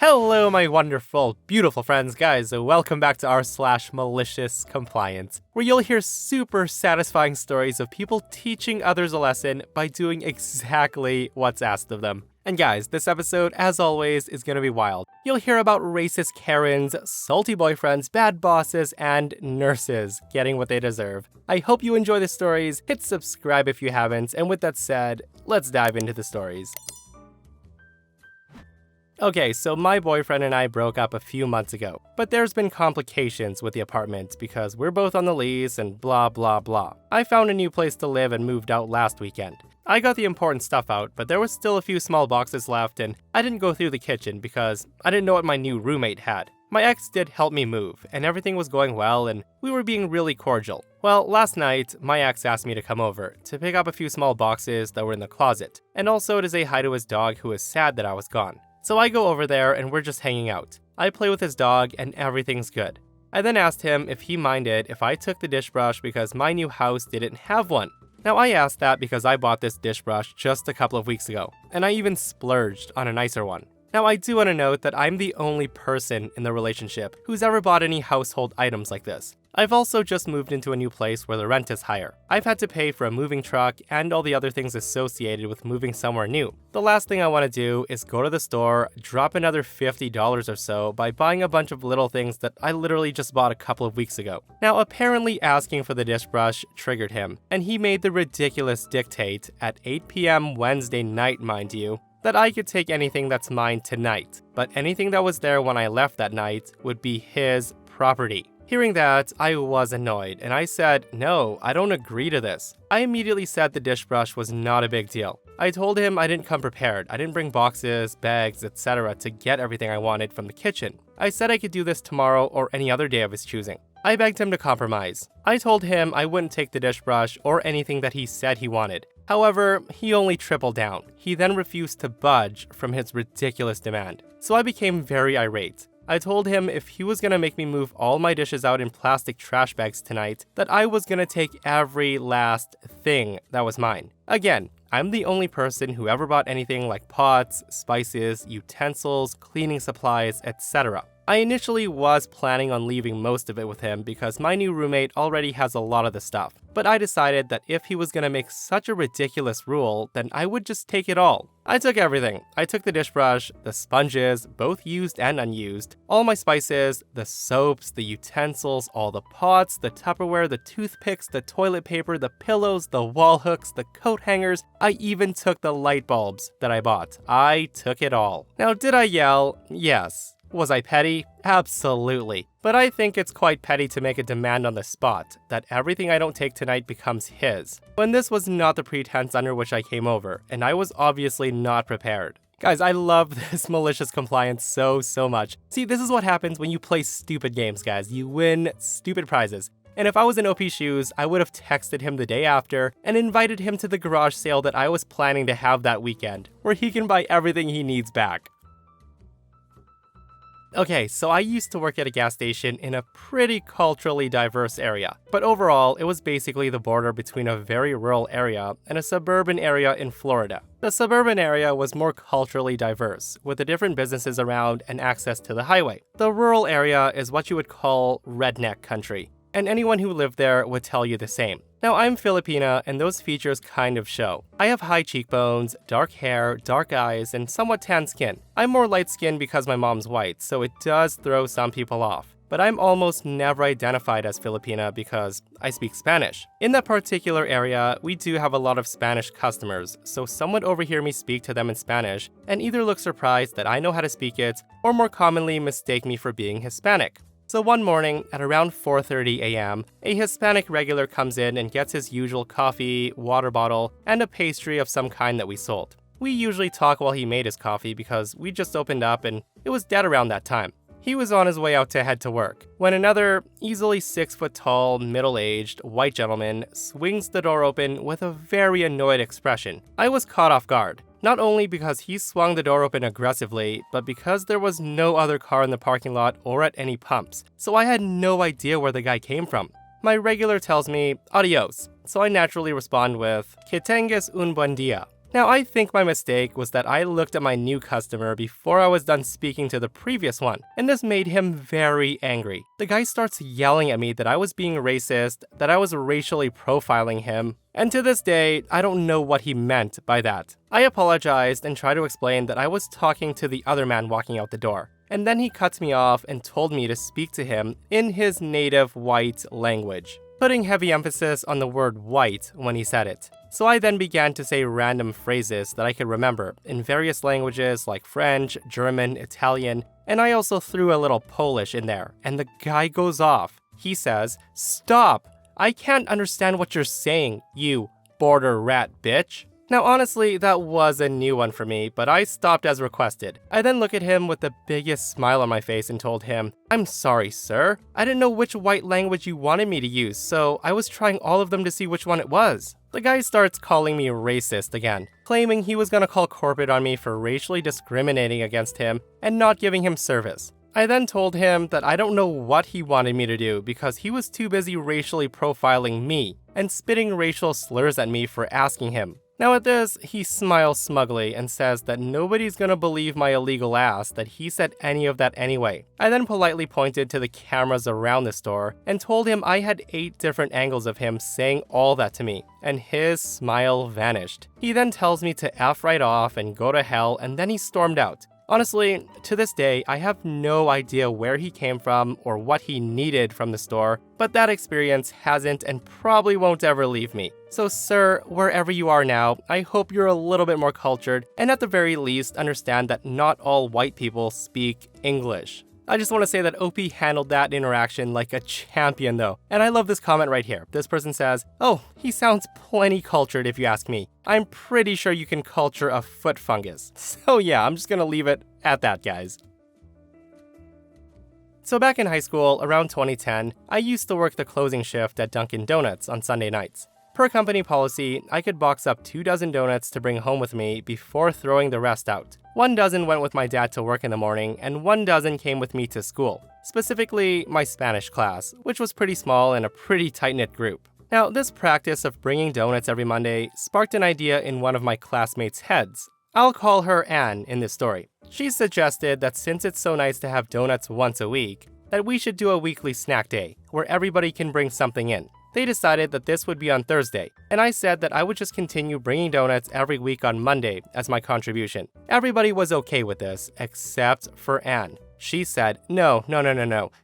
Hello, my wonderful, beautiful friends, guys. Welcome back to r/MaliciousCompliance, where you'll hear super satisfying stories of people teaching others a lesson by doing exactly what's asked of them. And guys, this episode, as always, is gonna be wild. You'll hear about racist Karens, salty boyfriends, bad bosses, and nurses getting what they deserve. I hope you enjoy the stories. Hit subscribe if you haven't, and with that said, let's dive into the stories. Okay, so my boyfriend and I broke up a few months ago, but there's been complications with the apartment because we're both on the lease and blah blah blah. I found a new place to live and moved out last weekend. I got the important stuff out, but there was still a few small boxes left and I didn't go through the kitchen because I didn't know what my new roommate had. My ex did help me move, and everything was going well and we were being really cordial. Well, last night, my ex asked me to come over to pick up a few small boxes that were in the closet, and also to say hi to his dog who was sad that I was gone. So I go over there and we're just hanging out. I play with his dog and everything's good. I then asked him if he minded if I took the dish brush because my new house didn't have one. Now I asked that because I bought this dish brush just a couple of weeks ago, and I even splurged on a nicer one. Now I do want to note that I'm the only person in the relationship who's ever bought any household items like this. I've also just moved into a new place where the rent is higher. I've had to pay for a moving truck and all the other things associated with moving somewhere new. The last thing I want to do is go to the store, drop another $50 or so by buying a bunch of little things that I literally just bought a couple of weeks ago. Now apparently asking for the dish brush triggered him, and he made the ridiculous dictate at 8 p.m. Wednesday night, mind you, that I could take anything that's mine tonight, but anything that was there when I left that night would be his property. Hearing that, I was annoyed, and I said, no, I don't agree to this. I immediately said the dish brush was not a big deal. I told him I didn't come prepared. I didn't bring boxes, bags, etc. to get everything I wanted from the kitchen. I said I could do this tomorrow or any other day of his choosing. I begged him to compromise. I told him I wouldn't take the dish brush or anything that he said he wanted. However, he only tripled down. He then refused to budge from his ridiculous demand. So I became very irate. I told him if he was gonna make me move all my dishes out in plastic trash bags tonight, that I was gonna take every last thing that was mine. Again, I'm the only person who ever bought anything like pots, spices, utensils, cleaning supplies, etc. I initially was planning on leaving most of it with him because my new roommate already has a lot of the stuff, but I decided that if he was gonna make such a ridiculous rule, then I would just take it all. I took everything. I took the dish brush, the sponges, both used and unused, all my spices, the soaps, the utensils, all the pots, the Tupperware, the toothpicks, the toilet paper, the pillows, the wall hooks, the coat hangers. I even took the light bulbs that I bought. I took it all. Now, did I yell? Yes. Was I petty? Absolutely. But I think it's quite petty to make a demand on the spot that everything I don't take tonight becomes his, when this was not the pretense under which I came over, and I was obviously not prepared. Guys, I love this malicious compliance so much. See, this is what happens when you play stupid games, guys. You win stupid prizes. And if I was in OP's shoes, I would have texted him the day after and invited him to the garage sale that I was planning to have that weekend, where he can buy everything he needs back. Okay, so I used to work at a gas station in a pretty culturally diverse area, but overall, it was basically the border between a very rural area and a suburban area in Florida. The suburban area was more culturally diverse, with the different businesses around and access to the highway. The rural area is what you would call redneck country, and anyone who lived there would tell you the same. Now, I'm Filipina, and those features kind of show. I have high cheekbones, dark hair, dark eyes, and somewhat tan skin. I'm more light-skinned because my mom's white, so it does throw some people off. But I'm almost never identified as Filipina because I speak Spanish. In that particular area, we do have a lot of Spanish customers, so some would overhear me speak to them in Spanish and either look surprised that I know how to speak it, or more commonly mistake me for being Hispanic. So one morning, at around 4:30 a.m., a Hispanic regular comes in and gets his usual coffee, water bottle, and a pastry of some kind that we sold. We usually talk while he made his coffee because we just opened up and it was dead around that time. He was on his way out to head to work, when another easily 6-foot-tall, middle-aged, white gentleman swings the door open with a very annoyed expression. I was caught off guard. Not only because he swung the door open aggressively, but because there was no other car in the parking lot or at any pumps, so I had no idea where the guy came from. My regular tells me, adios, so I naturally respond with, que tengas un buen día. Now, I think my mistake was that I looked at my new customer before I was done speaking to the previous one, and this made him very angry. The guy starts yelling at me that I was being racist, that I was racially profiling him, and to this day, I don't know what he meant by that. I apologized and tried to explain that I was talking to the other man walking out the door. And then he cuts me off and told me to speak to him in his native white language, putting heavy emphasis on the word white when he said it. So I then began to say random phrases that I could remember in various languages like French, German, Italian, and I also threw a little Polish in there. And the guy goes off. He says, "Stop! I can't understand what you're saying, you border rat bitch." Now honestly, that was a new one for me, but I stopped as requested. I then looked at him with the biggest smile on my face and told him, "I'm sorry, sir. I didn't know which white language you wanted me to use, so I was trying all of them to see which one it was." The guy starts calling me racist again, claiming he was gonna call corporate on me for racially discriminating against him and not giving him service. I then told him that I don't know what he wanted me to do because he was too busy racially profiling me and spitting racial slurs at me for asking him. Now at this, he smiles smugly and says that nobody's gonna believe my illegal ass that he said any of that anyway. I then politely pointed to the cameras around the store and told him I had 8 different angles of him saying all that to me, and his smile vanished. He then tells me to F right off and go to hell, and then he stormed out. Honestly, to this day, I have no idea where he came from or what he needed from the store, but that experience hasn't and probably won't ever leave me. So sir, wherever you are now, I hope you're a little bit more cultured and at the very least understand that not all white people speak English. I just want to say that OP handled that interaction like a champion though. And I love this comment right here. This person says, "Oh, he sounds plenty cultured if you ask me. I'm pretty sure you can culture a foot fungus." So yeah, I'm just gonna leave it at that, guys. So back in high school, around 2010, I used to work the closing shift at Dunkin' Donuts on Sunday nights. Per company policy, I could box up 2 dozen donuts to bring home with me before throwing the rest out. 1 dozen went with my dad to work in the morning, and 1 dozen came with me to school, specifically my Spanish class, which was pretty small and a pretty tight-knit group. Now, this practice of bringing donuts every Monday sparked an idea in one of my classmates' heads. I'll call her Anne in this story. She suggested that since it's so nice to have donuts once a week, that we should do a weekly snack day, where everybody can bring something in. They decided that this would be on Thursday, and I said that I would just continue bringing donuts every week on Monday as my contribution. Everybody was okay with this, except for Anne. She said, no,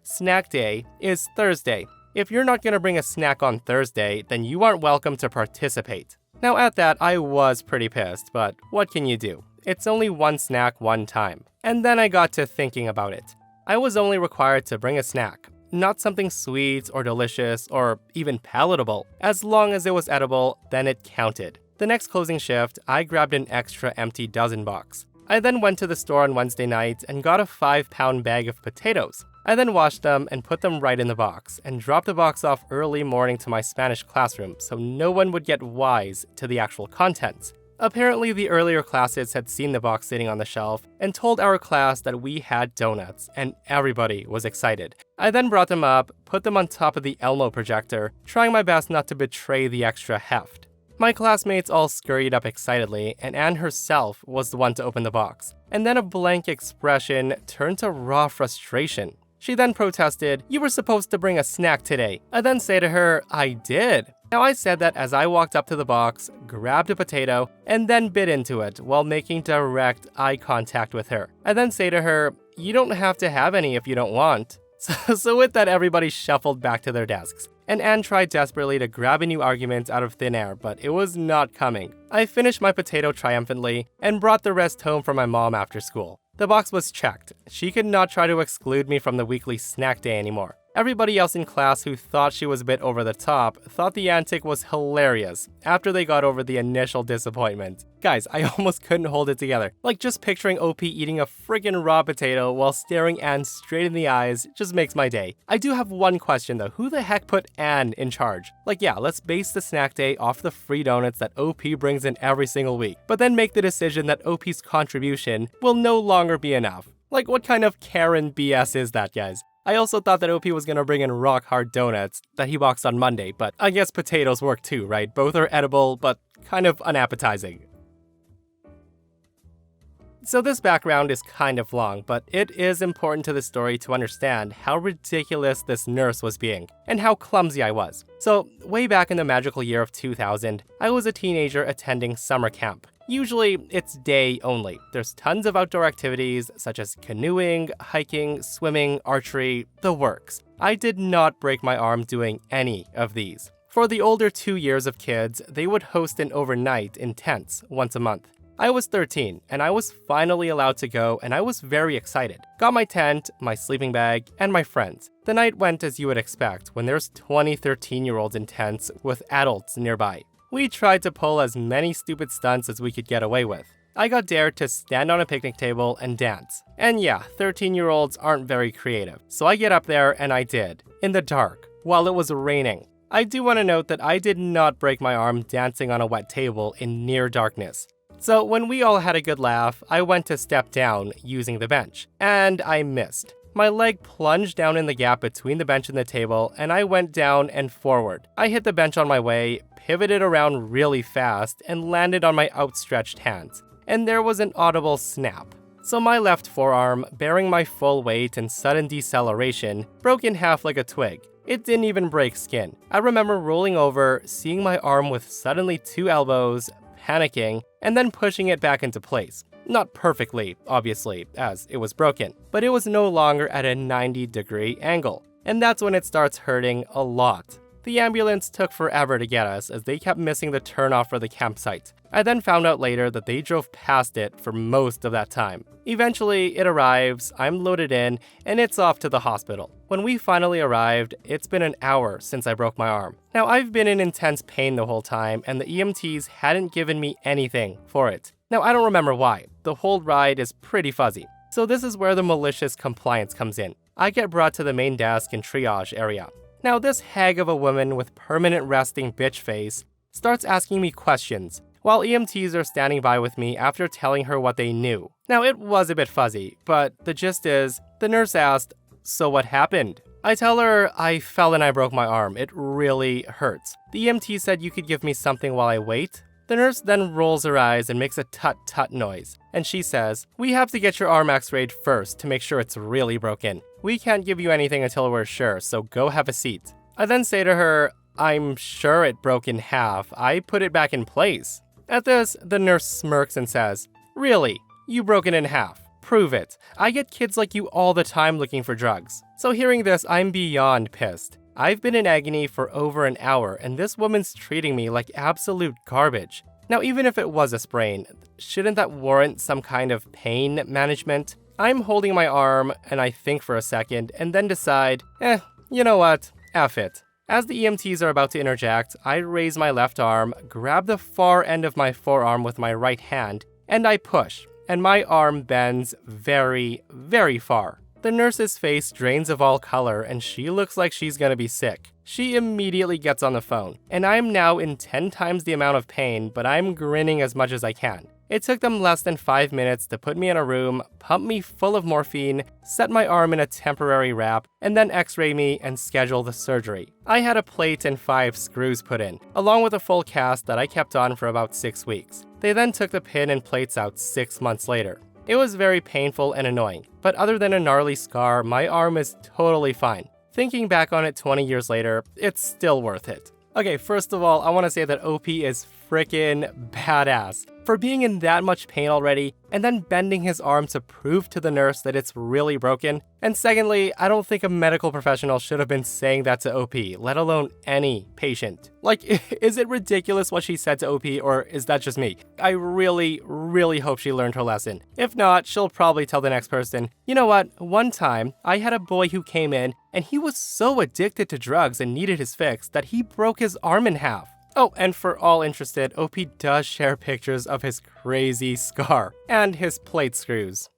snack day is Thursday. If you're not gonna bring a snack on Thursday, then you aren't welcome to participate. Now at that, I was pretty pissed, but what can you do? It's only 1 snack 1 time. And then I got to thinking about it. I was only required to bring a snack. Not something sweet or delicious or even palatable. As long as it was edible, then it counted. The next closing shift, I grabbed an extra empty dozen box. I then went to the store on Wednesday night and got a 5-pound bag of potatoes. I then washed them and put them right in the box and dropped the box off early morning to my Spanish classroom so no one would get wise to the actual contents. Apparently, the earlier classes had seen the box sitting on the shelf and told our class that we had donuts, and everybody was excited. I then brought them up, put them on top of the Elmo projector, trying my best not to betray the extra heft. My classmates all scurried up excitedly, and Anne herself was the one to open the box. And then a blank expression turned to raw frustration. She then protested, "You were supposed to bring a snack today." I then say to her, "I did." Now I said that as I walked up to the box, grabbed a potato, and then bit into it while making direct eye contact with her. I then say to her, "You don't have to have any if you don't want." So with that, everybody shuffled back to their desks. And Anne tried desperately to grab a new argument out of thin air, but it was not coming. I finished my potato triumphantly and brought the rest home for my mom after school. The box was checked. She could not try to exclude me from the weekly snack day anymore. Everybody else in class who thought she was a bit over the top thought the antic was hilarious after they got over the initial disappointment. Guys, I almost couldn't hold it together. Like, just picturing OP eating a friggin' raw potato while staring Anne straight in the eyes just makes my day. I do have one question though. Who the heck put Anne in charge? Like, yeah, let's base the snack day off the free donuts that OP brings in every single week, but then make the decision that OP's contribution will no longer be enough. Like, what kind of Karen BS is that, guys? I also thought that OP was gonna bring in rock hard donuts that he boxed on Monday, but I guess potatoes work too, right? Both are edible, but kind of unappetizing. So this background is kind of long, but it is important to the story to understand how ridiculous this nurse was being, and how clumsy I was. So way back in the magical year of 2000, I was a teenager attending summer camp. Usually, it's day only. There's tons of outdoor activities such as canoeing, hiking, swimming, archery, the works. I did not break my arm doing any of these. For the older 2 years of kids, they would host an overnight in tents once a month. I was 13, and I was finally allowed to go, and I was very excited. Got my tent, my sleeping bag, and my friends. The night went as you would expect when there's 20 13-year-olds in tents with adults nearby. We tried to pull as many stupid stunts as we could get away with. I got dared to stand on a picnic table and dance. And yeah, 13-year-olds aren't very creative. So I get up there and I did, in the dark, while it was raining. I do want to note that I did not break my arm dancing on a wet table in near darkness. So when we all had a good laugh, I went to step down using the bench, and I missed. My leg plunged down in the gap between the bench and the table, and I went down and forward. I hit the bench on my way, pivoted around really fast, and landed on my outstretched hands. And there was an audible snap. So my left forearm, bearing my full weight and sudden deceleration, broke in half like a twig. It didn't even break skin. I remember rolling over, seeing my arm with suddenly 2 elbows, panicking, and then pushing it back into place. Not perfectly, obviously, as it was broken, but it was no longer at a 90-degree angle. And that's when it starts hurting a lot. The ambulance took forever to get us as they kept missing the turnoff for the campsite. I then found out later that they drove past it for most of that time. Eventually, it arrives, I'm loaded in, and it's off to the hospital. When we finally arrived, it's been an hour since I broke my arm. Now, I've been in intense pain the whole time, and the EMTs hadn't given me anything for it. Now, I don't remember why. The whole ride is pretty fuzzy. So this is where the malicious compliance comes in. I get brought to the main desk and triage area. Now, this hag of a woman with permanent resting bitch face starts asking me questions, while EMTs are standing by with me after telling her what they knew. Now, it was a bit fuzzy, but the gist is, the nurse asked, "So what happened?" I tell her I fell and I broke my arm. It really hurts. The EMT said you could give me something while I wait. The nurse then rolls her eyes and makes a tut-tut noise, and she says, "We have to get your arm x-rayed first to make sure it's really broken. We can't give you anything until we're sure, so go have a seat." I then say to her, "I'm sure it broke in half. I put it back in place." At this, the nurse smirks and says, "Really? You broke it in half. Prove it. I get kids like you all the time looking for drugs." So hearing this, I'm beyond pissed. I've been in agony for over an hour, and this woman's treating me like absolute garbage. Now, even if it was a sprain, shouldn't that warrant some kind of pain management? I'm holding my arm, and I think for a second, and then decide, you know what? F it. As the EMTs are about to interject, I raise my left arm, grab the far end of my forearm with my right hand, and I push, and my arm bends very, very far. The nurse's face drains of all color, and she looks like she's gonna be sick. She immediately gets on the phone, and I'm now in 10 times the amount of pain, but I'm grinning as much as I can. It took them less than 5 minutes to put me in a room, pump me full of morphine, set my arm in a temporary wrap, and then x-ray me and schedule the surgery. I had a plate and 5 screws put in, along with a full cast that I kept on for about 6 weeks. They then took the pin and plates out 6 months later. It was very painful and annoying, but other than a gnarly scar, my arm is totally fine. Thinking back on it 20 years later, it's still worth it. Okay, first of all, I want to say that OP is frickin' badass for being in that much pain already and then bending his arm to prove to the nurse that it's really broken. And secondly, I don't think a medical professional should have been saying that to OP, let alone any patient. Like, is it ridiculous what she said to OP, or is that just me? I really, really hope she learned her lesson. If not, she'll probably tell the next person, "You know what, one time I had a boy who came in and he was so addicted to drugs and needed his fix that he broke his arm in half." Oh, and for all interested, OP does share pictures of his crazy scar and his plate screws.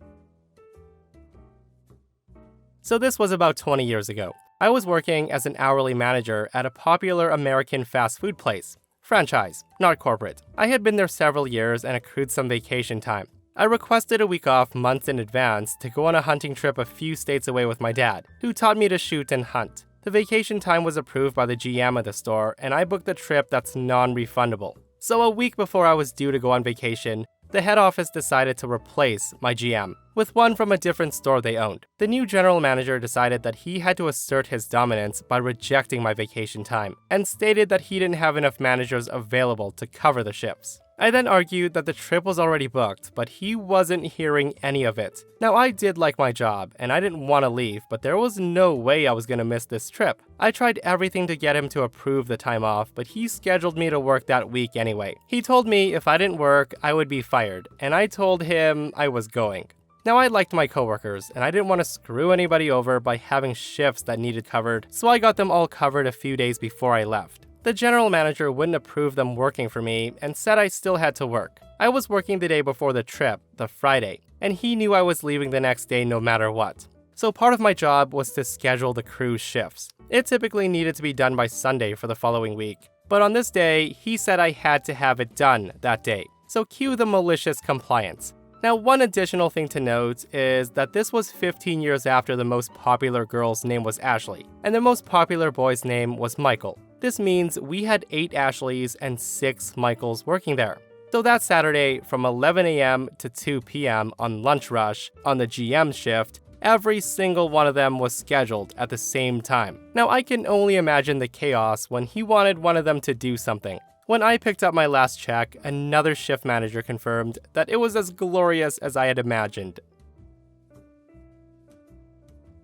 So this was about 20 years ago. I was working as an hourly manager at a popular American fast food place. Franchise, not corporate. I had been there several years and accrued some vacation time. I requested a week off months in advance to go on a hunting trip a few states away with my dad, who taught me to shoot and hunt. The vacation time was approved by the GM of the store, and I booked a trip that's non-refundable. So a week before I was due to go on vacation, the head office decided to replace my GM with one from a different store they owned. The new general manager decided that he had to assert his dominance by rejecting my vacation time and stated that he didn't have enough managers available to cover the shifts. I then argued that the trip was already booked, but he wasn't hearing any of it. Now, I did like my job, and I didn't want to leave, but there was no way I was going to miss this trip. I tried everything to get him to approve the time off, but he scheduled me to work that week anyway. He told me if I didn't work, I would be fired, and I told him I was going. Now, I liked my coworkers, and I didn't want to screw anybody over by having shifts that needed covered, so I got them all covered a few days before I left. The general manager wouldn't approve them working for me and said I still had to work. I was working the day before the trip, the Friday, and he knew I was leaving the next day no matter what. So part of my job was to schedule the crew's shifts. It typically needed to be done by Sunday for the following week, but on this day, he said I had to have it done that day. So cue the malicious compliance. Now, one additional thing to note is that this was 15 years after the most popular girl's name was Ashley, and the most popular boy's name was Michael. This means we had 8 Ashleys and 6 Michaels working there. So that Saturday, from 11 a.m. to 2 p.m. on lunch rush, on the GM shift, every single one of them was scheduled at the same time. Now, I can only imagine the chaos when he wanted one of them to do something. When I picked up my last check, another shift manager confirmed that it was as glorious as I had imagined.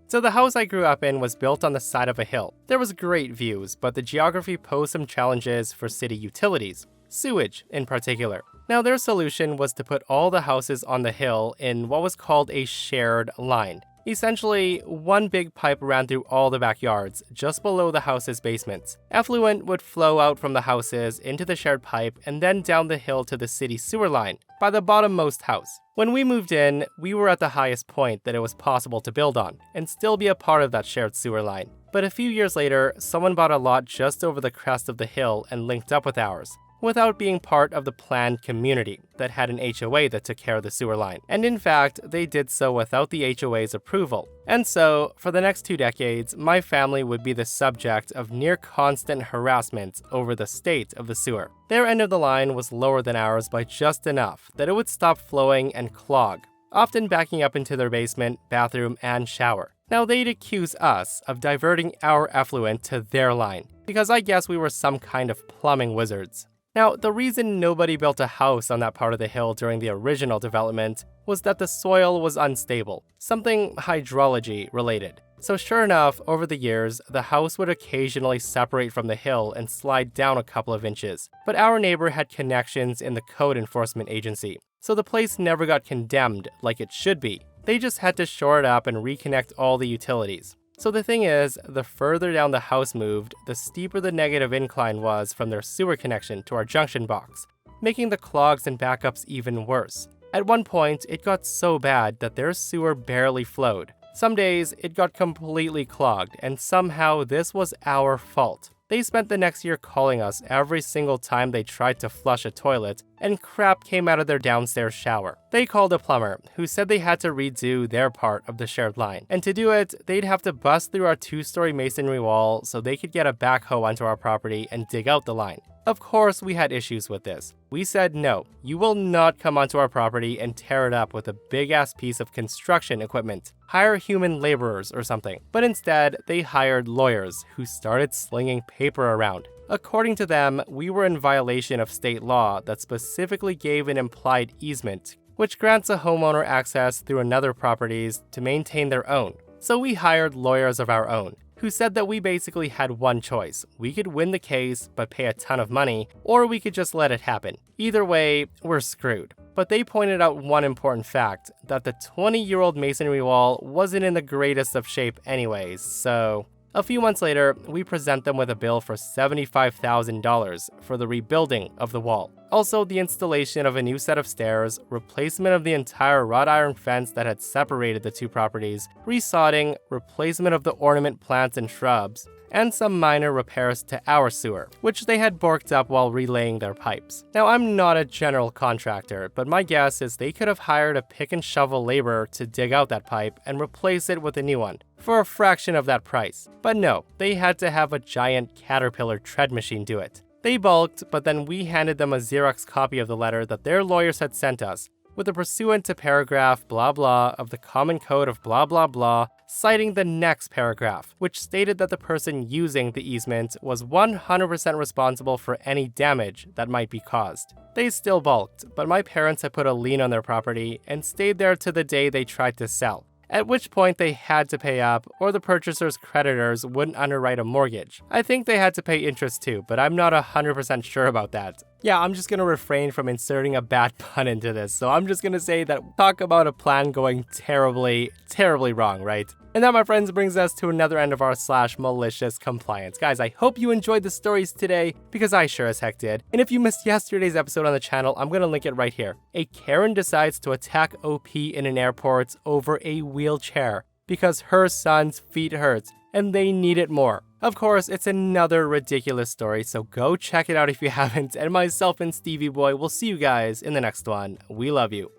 So the house I grew up in was built on the side of a hill. There was great views, but the geography posed some challenges for city utilities, sewage in particular. Now their solution was to put all the houses on the hill in what was called a shared line. Essentially, one big pipe ran through all the backyards, just below the house's basements. Effluent would flow out from the houses into the shared pipe and then down the hill to the city sewer line, by the bottommost house. When we moved in, we were at the highest point that it was possible to build on, and still be a part of that shared sewer line. But a few years later, someone bought a lot just over the crest of the hill and linked up with ours, without being part of the planned community that had an HOA that took care of the sewer line. And in fact, they did so without the HOA's approval. And so, for the next 2 decades, my family would be the subject of near constant harassment over the state of the sewer. Their end of the line was lower than ours by just enough that it would stop flowing and clog, often backing up into their basement, bathroom, and shower. Now they'd accuse us of diverting our effluent to their line, because I guess we were some kind of plumbing wizards. Now, the reason nobody built a house on that part of the hill during the original development was that the soil was unstable, something hydrology related. So sure enough, over the years, the house would occasionally separate from the hill and slide down a couple of inches. But our neighbor had connections in the code enforcement agency, so the place never got condemned like it should be. They just had to shore it up and reconnect all the utilities. So the thing is, the further down the house moved, the steeper the negative incline was from their sewer connection to our junction box, making the clogs and backups even worse. At one point, it got so bad that their sewer barely flowed. Some days, it got completely clogged, and somehow this was our fault. They spent the next year calling us every single time they tried to flush a toilet, and crap came out of their downstairs shower. They called a plumber, who said they had to redo their part of the shared line. And to do it, they'd have to bust through our 2-story masonry wall so they could get a backhoe onto our property and dig out the line. Of course, we had issues with this. We said no, you will not come onto our property and tear it up with a big-ass piece of construction equipment. Hire human laborers or something. But instead, they hired lawyers who started slinging paper around. According to them, we were in violation of state law that specifically gave an implied easement, which grants a homeowner access through another properties to maintain their own. So we hired lawyers of our own, who said that we basically had one choice. We could win the case, but pay a ton of money, or we could just let it happen. Either way, we're screwed. But they pointed out one important fact, that the 20-year-old masonry wall wasn't in the greatest of shape anyways, so... A few months later, we present them with a bill for $75,000 for the rebuilding of the wall. Also, the installation of a new set of stairs, replacement of the entire wrought iron fence that had separated the 2 properties, resodding, replacement of the ornament plants and shrubs, and some minor repairs to our sewer, which they had borked up while relaying their pipes. Now, I'm not a general contractor, but my guess is they could have hired a pick and shovel laborer to dig out that pipe and replace it with a new one, for a fraction of that price. But no, they had to have a giant Caterpillar tread machine do it. They balked, but then we handed them a Xerox copy of the letter that their lawyers had sent us, with the pursuant to paragraph blah blah of the common code of blah blah blah, citing the next paragraph, which stated that the person using the easement was 100% responsible for any damage that might be caused. They still balked, but my parents had put a lien on their property and stayed there to the day they tried to sell, at which point they had to pay up or the purchaser's creditors wouldn't underwrite a mortgage. I think they had to pay interest too, but I'm not 100% sure about that. Yeah, I'm just gonna refrain from inserting a bad pun into this, so I'm just gonna say that talk about a plan going terribly, terribly wrong, right? And that, my friends, brings us to another end of our /malicious compliance. Guys, I hope you enjoyed the stories today, because I sure as heck did. And if you missed yesterday's episode on the channel, I'm gonna link it right here. A Karen decides to attack OP in an airport over a wheelchair because her son's feet hurt and they need it more. Of course, it's another ridiculous story, so go check it out if you haven't, and myself and Stevie Boy will see you guys in the next one. We love you.